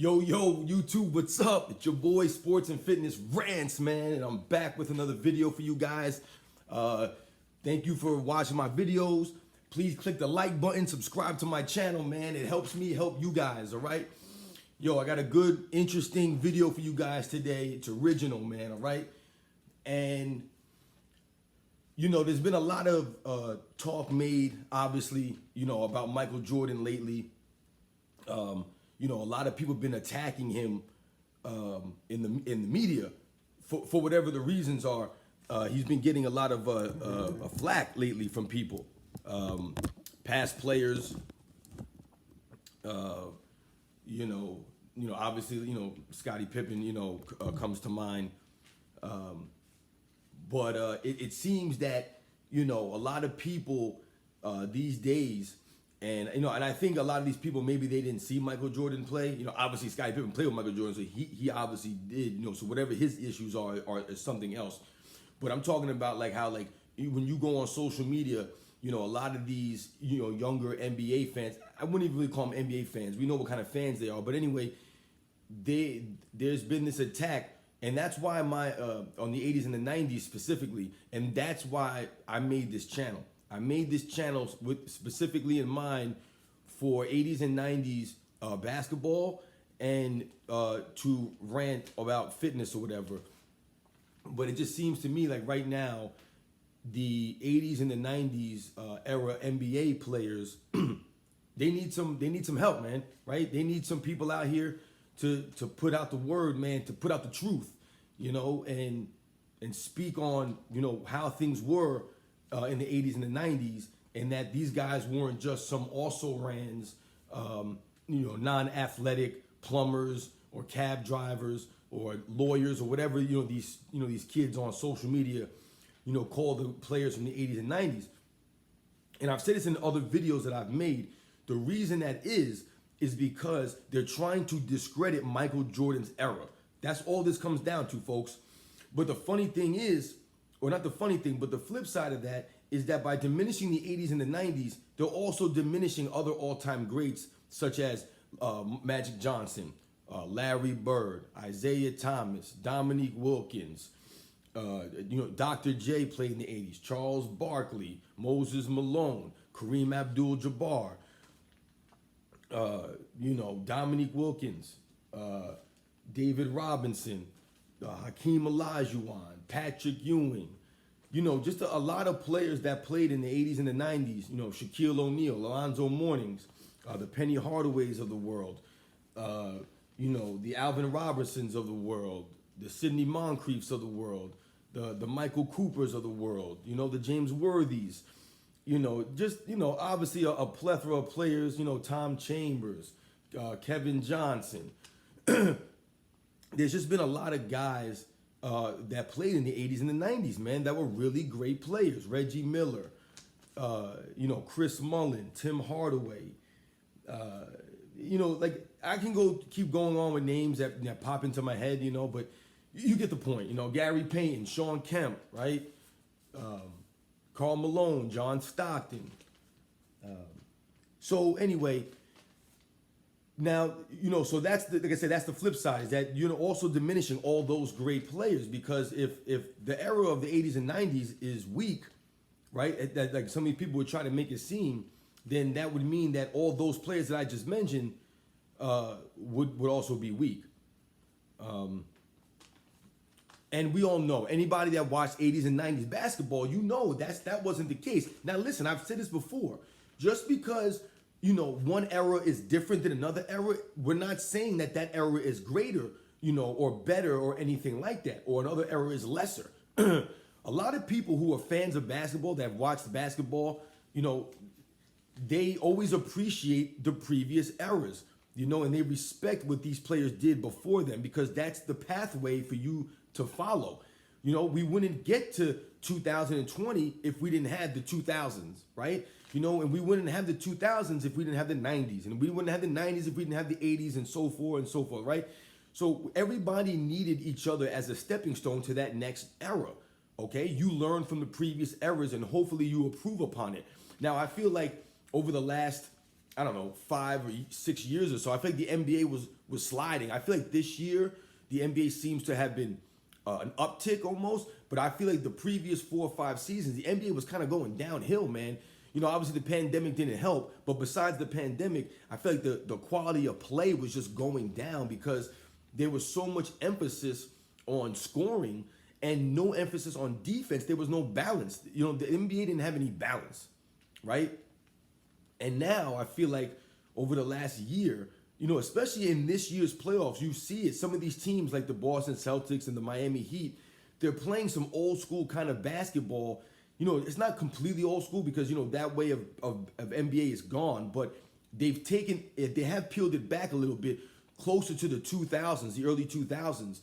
Yo, YouTube, what's up? It's your boy Sports and Fitness Rants, man, and I'm back with another video for you guys. Thank you for watching my videos. Please click the like button, subscribe to my channel, man. It helps me help you guys, all right? Yo, I got a good, interesting video for you guys today. It's original, man, all right? And, you know, there's been a lot of talk made, obviously, you know, about Michael Jordan lately. You know, a lot of people have been attacking him in the media for whatever the reasons are. He's been getting a lot of flack lately from people, past players. You know, obviously, Scottie Pippen, comes to mind. But it seems that a lot of people these days. And and I think a lot of these people, maybe they didn't see Michael Jordan play. Obviously Scottie Pippen played with Michael Jordan, so he obviously did. So whatever his issues are is something else. But I'm talking about like how when you go on social media, a lot of these younger NBA fans. I wouldn't even really call them NBA fans. We know what kind of fans they are. But anyway, there's been this attack, and that's why my on the 80s and the 90s specifically, and that's why I made this channel. I made this channel specifically in mind for 80s and 90s basketball and to rant about fitness or whatever. But it just seems to me like right now, the 80s and the 90s era NBA players, they need some help, man. Right? They need some people out here to put out the word, man, to put out the truth, and speak on how things were. In the 80s and the 90s, and that these guys weren't just some also-rans, non-athletic plumbers or cab drivers or lawyers or whatever these kids on social media call the players from the 80s and 90s. And I've said this in other videos that I've made. The reason that is because they're trying to discredit Michael Jordan's era. That's all this comes down to, folks. But the funny thing is, or not the funny thing, but the flip side of that is that by diminishing the 80s and the 90s, they're also diminishing other all-time greats such as Magic Johnson, Larry Bird, Isaiah Thomas, Dominique Wilkins, Dr. J played in the 80s, Charles Barkley, Moses Malone, Kareem Abdul-Jabbar, Dominique Wilkins, David Robinson, Hakeem Olajuwon, Patrick Ewing, just a lot of players that played in the 80s and the 90s, Shaquille O'Neal, Alonzo Mournings, the Penny Hardaways of the world, the Alvin Robertsons of the world, the Sidney Moncriefs of the world, the Michael Coopers of the world, the James Worthies, obviously a plethora of players, Tom Chambers, Kevin Johnson. There's just been a lot of guys that played in the 80s and the 90s, man, that were really great players. Reggie Miller, Chris Mullin, Tim Hardaway. I can keep going on with names that pop into my head, but you get the point. Gary Payton, Sean Kemp, right? Karl Malone, John Stockton. So anyway, now, so that's like I said, that's the flip side, is that you're also diminishing all those great players, because if the era of the 80s and 90s is weak, right, that like some of these people would try to make it seem, then that would mean that all those players that I just mentioned would also be weak. And we all know, anybody that watched 80s and 90s basketball, that wasn't the case. Now listen, I've said this before, just because one era is different than another era, we're not saying that era is greater, or better or anything like that, or another era is lesser. A lot of people who are fans of basketball, that have watched basketball, they always appreciate the previous eras, and they respect what these players did before them, because that's the pathway for you to follow. We wouldn't get to 2020 if we didn't have the 2000s, right? And we wouldn't have the 2000s if we didn't have the 90s. And we wouldn't have the 90s if we didn't have the 80s, and so forth, right? So everybody needed each other as a stepping stone to that next era, okay? You learn from the previous eras, and hopefully you improve upon it. Now, I feel like over the last, I don't know, 5 or 6 years or so, I feel like the NBA was sliding. I feel like this year the NBA seems to have been an uptick almost, but I feel like the previous 4 or 5 seasons, the NBA was kind of going downhill, man. You know, obviously the pandemic didn't help, but besides the pandemic, I feel like the quality of play was just going down because there was so much emphasis on scoring and no emphasis on defense. There was no balance. You know, the NBA didn't have any balance, right? And now I feel like over the last year, you know, especially in this year's playoffs, you see it. Some of these teams like the Boston Celtics and the Miami Heat, they're playing some old school kind of basketball. You know, it's not completely old school because, you know, that way of NBA is gone, but they have peeled it back a little bit closer to the 2000s, the early 2000s,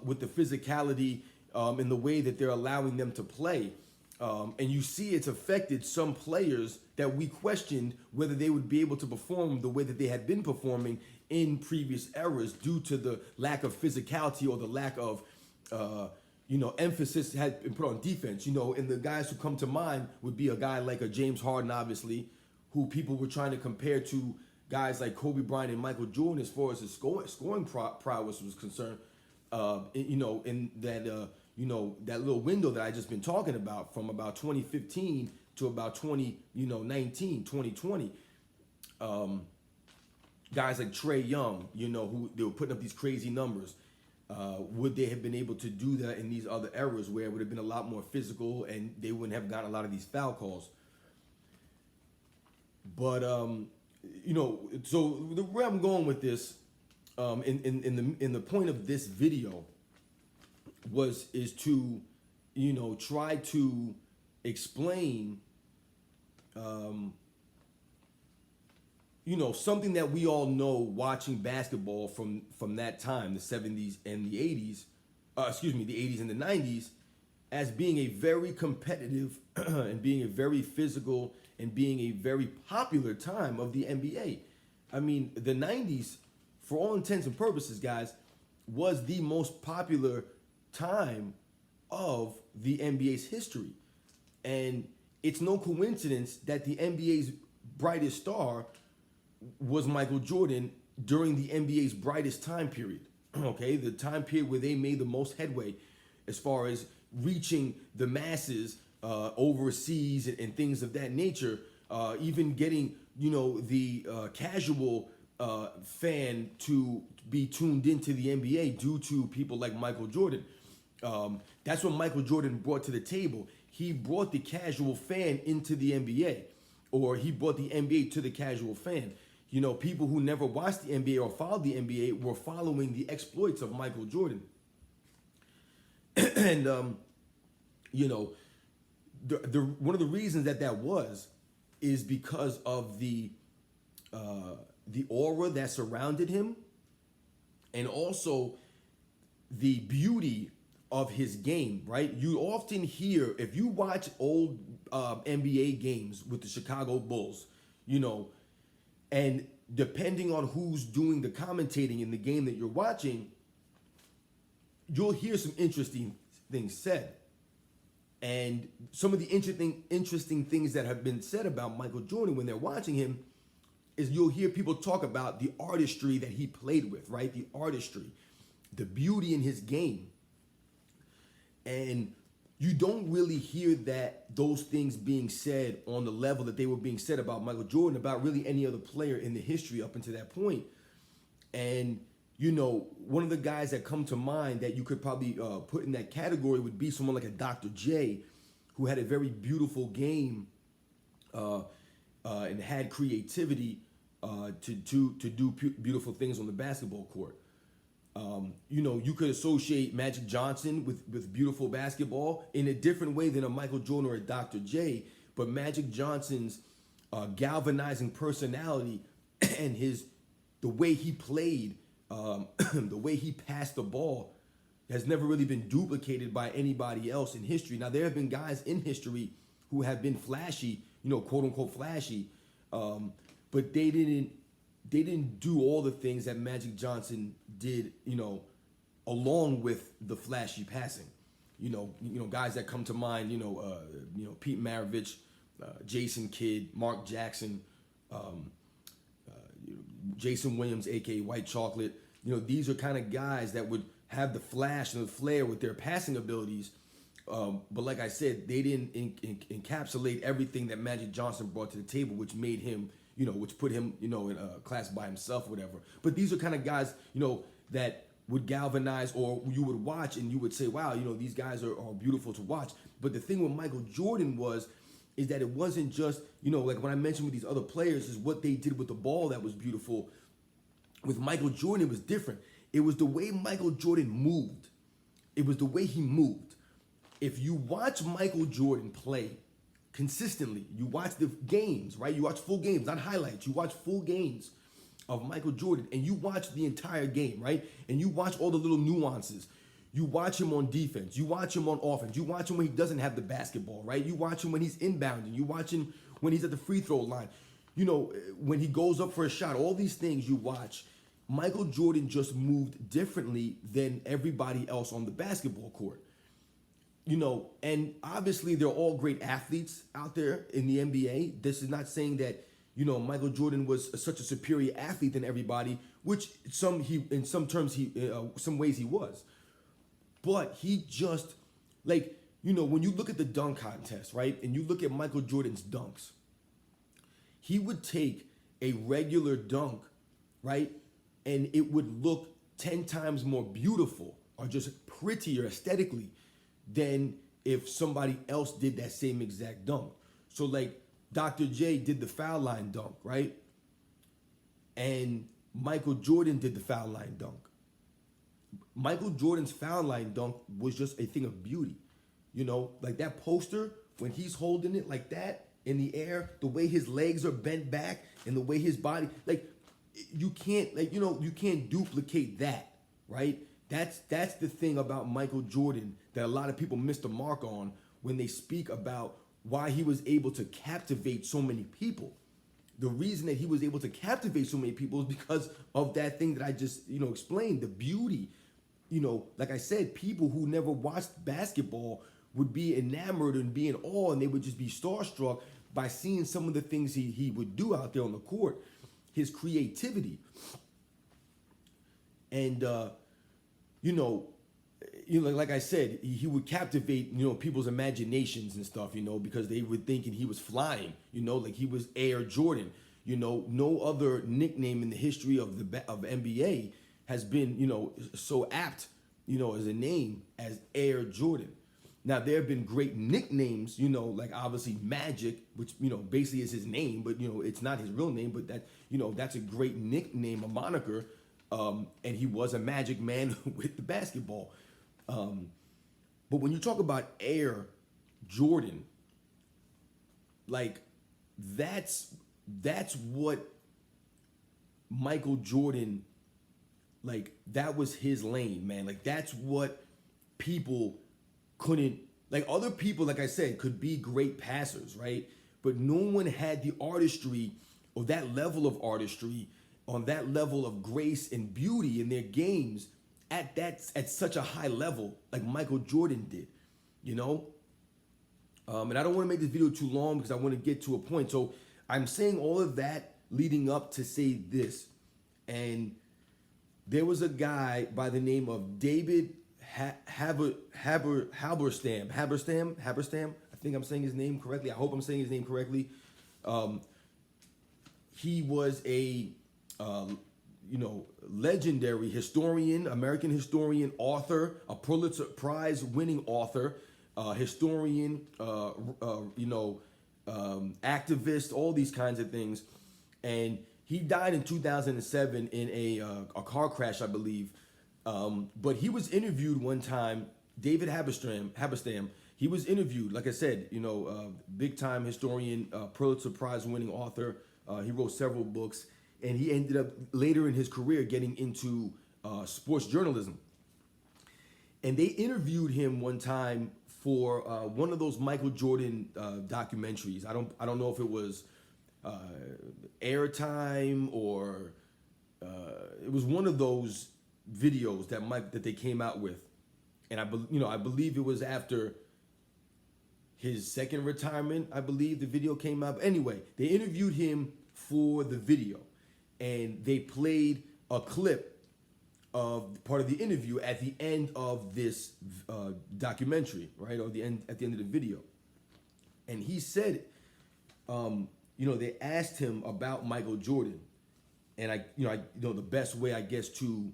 with the physicality and the way that they're allowing them to play. And you see it's affected some players that we questioned whether they would be able to perform the way that they had been performing in previous eras due to the lack of physicality or the lack of, emphasis had been put on defense. You know, and the guys who come to mind would be a guy like a James Harden, obviously, who people were trying to compare to guys like Kobe Bryant and Michael Jordan as far as his scoring prowess was concerned. In that little window that I just been talking about from about 2015 to about 2020. Guys like Trae Young, you know, who they were putting up these crazy numbers. Would they have been able to do that in these other eras where it would have been a lot more physical and they wouldn't have gotten a lot of these foul calls? But so where I'm going with this, in the point of this video, is to, try to explain, something that we all know watching basketball from that time, the 70s and the 80s, the 80s and the 90s, as being a very competitive and being a very physical and being a very popular time of the NBA. I mean, the 90s, for all intents and purposes, guys, was the most popular time of the NBA's history. And it's no coincidence that the NBA's brightest star was Michael Jordan during the NBA's brightest time period. Okay, the time period where they made the most headway as far as reaching the masses overseas and things of that nature, even getting, the casual fan to be tuned into the NBA due to people like Michael Jordan. That's what Michael Jordan brought to the table. He brought the casual fan into the NBA, or he brought the NBA to the casual fan. You know, people who never watched the NBA or followed the NBA were following the exploits of Michael Jordan. And, one of the reasons that was is because of the aura that surrounded him, and also the beauty of his game, right? You often hear, if you watch old NBA games with the Chicago Bulls, and depending on who's doing the commentating in the game that you're watching, you'll hear some interesting things said. And some of the interesting things that have been said about Michael Jordan when they're watching him is you'll hear people talk about the artistry that he played with, right? The artistry, the beauty in his game. And you don't really hear those things being said on the level that they were being said about Michael Jordan, about really any other player in the history up until that point. And, one of the guys that come to mind that you could probably put in that category would be someone like a Dr. J, who had a very beautiful game and had creativity to do beautiful things on the basketball court. You could associate Magic Johnson with beautiful basketball in a different way than a Michael Jordan or a Dr. J, but Magic Johnson's galvanizing personality and the way he played, the way he passed the ball has never really been duplicated by anybody else in history. Now, there have been guys in history who have been flashy, quote unquote flashy, but they didn't do all the things that Magic Johnson did, along with the flashy passing. Guys that come to mind, Pete Maravich, Jason Kidd, Mark Jackson, Jason Williams, aka White Chocolate. These are kind of guys that would have the flash and the flair with their passing abilities. But like I said, they didn't encapsulate everything that Magic Johnson brought to the table, which made him, which put him, in a class by himself, whatever. But these are kind of guys, that would galvanize, or you would watch and you would say, wow, these guys are beautiful to watch. But the thing with Michael Jordan is that it wasn't just, like when I mentioned with these other players, is what they did with the ball that was beautiful. With Michael Jordan, it was different. It was the way Michael Jordan moved. It was the way he moved. If you watch Michael Jordan play consistently, you watch the games, right? You watch full games, not highlights. You watch full games of Michael Jordan, and you watch the entire game, right? And you watch all the little nuances. You watch him on defense. You watch him on offense. You watch him when he doesn't have the basketball, right? You watch him when he's inbounding. You watch him when he's at the free throw line. When he goes up for a shot, all these things you watch. Michael Jordan just moved differently than everybody else on the basketball court. And obviously they're all great athletes out there in the NBA. This is not saying that, Michael Jordan was such a superior athlete than everybody, which some ways he was. But he just, when you look at the dunk contest, right, and you look at Michael Jordan's dunks, he would take a regular dunk, right, and it would look 10 times more beautiful or just prettier aesthetically than if somebody else did that same exact dunk. So Dr. J did the foul line dunk, right? And Michael Jordan did the foul line dunk. Michael Jordan's foul line dunk was just a thing of beauty. Like that poster, when he's holding it like that in the air, the way his legs are bent back and the way his body, you can't, you can't duplicate that, right? That's the thing about Michael Jordan that a lot of people miss the mark on when they speak about why he was able to captivate so many people. The reason that he was able to captivate so many people is because of that thing that I just, explained, the beauty. Like I said, people who never watched basketball would be enamored and be in awe, and they would just be starstruck by seeing some of the things he would do out there on the court, his creativity. And, like I said, he would captivate, people's imaginations and stuff, because they were thinking he was flying, like he was Air Jordan. No other nickname in the history of NBA has been, so apt, as a name as Air Jordan. Now, there have been great nicknames, like obviously Magic, which, basically is his name, but, it's not his real name, but that, that's a great nickname, a moniker. And he was a Magic man with the basketball. But when you talk about Air Jordan, that's what Michael Jordan, that was his lane, man. That's what people couldn't, other people, like I said, could be great passers, right? But no one had the artistry or that level of artistry on that level of grace and beauty in their games at such a high level like Michael Jordan did, And I don't want to make this video too long because I want to get to a point. So I'm saying all of that leading up to say this. And there was a guy by the name of David Halberstam. I think I'm saying his name correctly. I hope I'm saying his name correctly. He was a legendary historian, American historian, author, a Pulitzer Prize winning author, historian, activist, all these kinds of things. And he died in 2007 in a car crash, I believe. But he was interviewed one time, David Halberstam. He was interviewed, like I said, big time historian, Pulitzer Prize winning author. He wrote several books. And he ended up later in his career getting into sports journalism. And they interviewed him one time for one of those Michael Jordan documentaries. I don't know if it was Airtime or it was one of those videos that they came out with. And I believe it was after his second retirement. I believe the video came out. Anyway, they interviewed him for the video. and they played a clip of part of the interview at the end of this documentary, right? Or at the end of the video. And he said, they asked him about Michael Jordan. And the best way, I guess, to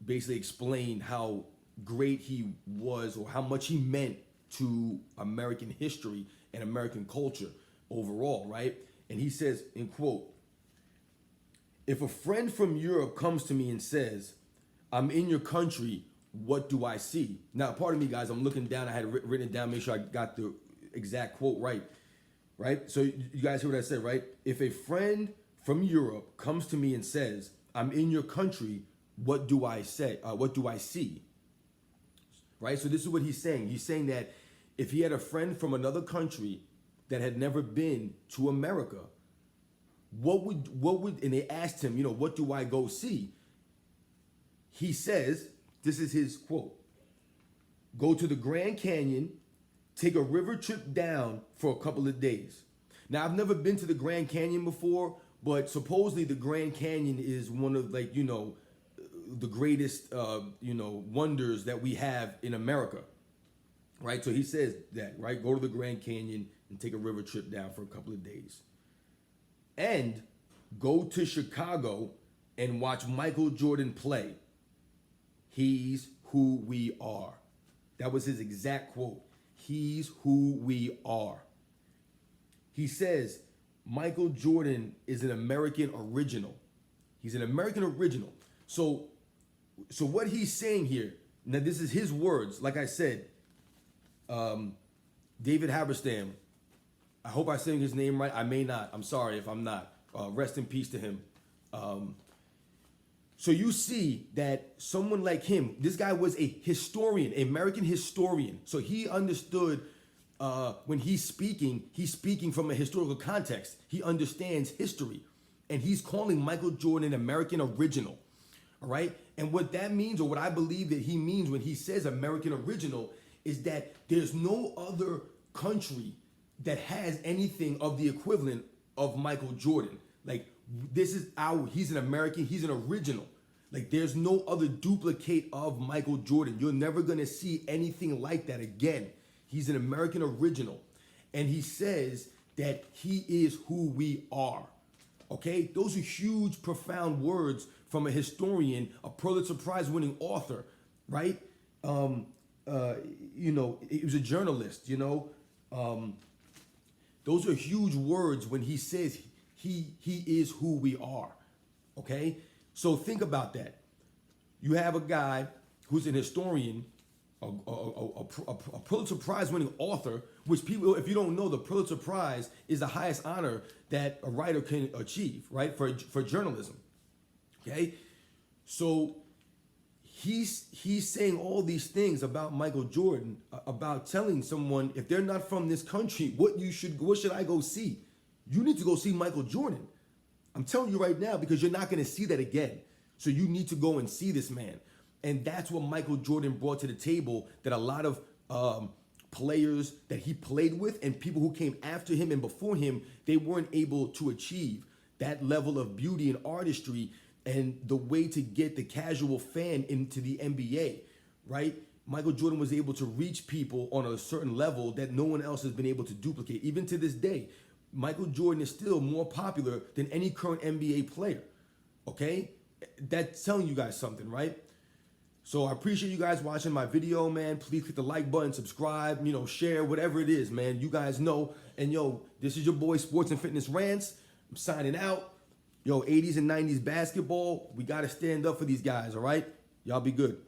basically explain how great he was or how much he meant to American history and American culture overall, right? And he says, in quote, "If a friend from Europe comes to me and says, 'I'm in your country, what do I see?'" Now, pardon me, guys, I'm looking down. I had it written it down, make sure I got the exact quote right? So you guys hear what I said, right? If a friend from Europe comes to me and says, "I'm in your country, what do I say? What do I see?" Right? So this is what he's saying. He's saying that if he had a friend from another country that had never been to America, what would, and they asked him, what do I go see? He says, this is his quote, "Go to the Grand Canyon, take a river trip down for a couple of days." Now, I've never been to the Grand Canyon before, but supposedly the Grand Canyon is one of the greatest, wonders that we have in America, right? So he says that, right? Go to the Grand Canyon and take a river trip down for a couple of days. And go to Chicago and watch Michael Jordan play. He's who we are. That was his exact quote. He's who we are. He says Michael Jordan is an American original. He's an American original. So what he's saying here, now this is his words. Like I said, David Halberstam, I hope I'm saying his name right. I may not. I'm sorry if I'm not. Rest in peace to him. So you see that someone like him, this guy was a historian, an American historian. So he understood when he's speaking from a historical context. He understands history. And he's calling Michael Jordan an American original. All right? And what that means, or what I believe that he means when he says American original, is that there's no other country that has anything of the equivalent of Michael Jordan. Like, he's an American, he's an original. Like, there's no other duplicate of Michael Jordan. You're never gonna see anything like that again. He's an American original. And he says that he is who we are. Okay? Those are huge, profound words from a historian, a Pulitzer Prize winning author, right? He was a journalist, those are huge words when he says he is who we are, okay? So think about that. You have a guy who's an historian, a Pulitzer Prize winning author, which people, if you don't know, the Pulitzer Prize is the highest honor that a writer can achieve, right, for journalism, okay? So he's saying all these things about Michael Jordan, about telling someone, if they're not from this country, what should I go see? You need to go see Michael Jordan. I'm telling you right now, because you're not going to see that again. So you need to go and see this man. And that's what Michael Jordan brought to the table that a lot of players that he played with and people who came after him and before him, they weren't able to achieve that level of beauty and artistry and the way to get the casual fan into the NBA, right? Michael Jordan was able to reach people on a certain level that no one else has been able to duplicate. Even to this day, Michael Jordan is still more popular than any current NBA player, okay? That's telling you guys something, right? So I appreciate you guys watching my video, man. Please click the like button, subscribe, share, whatever it is, man. You guys know. And this is your boy Sports and Fitness Rants. I'm signing out. 80s and 90s basketball, we got to stand up for these guys, all right? Y'all be good.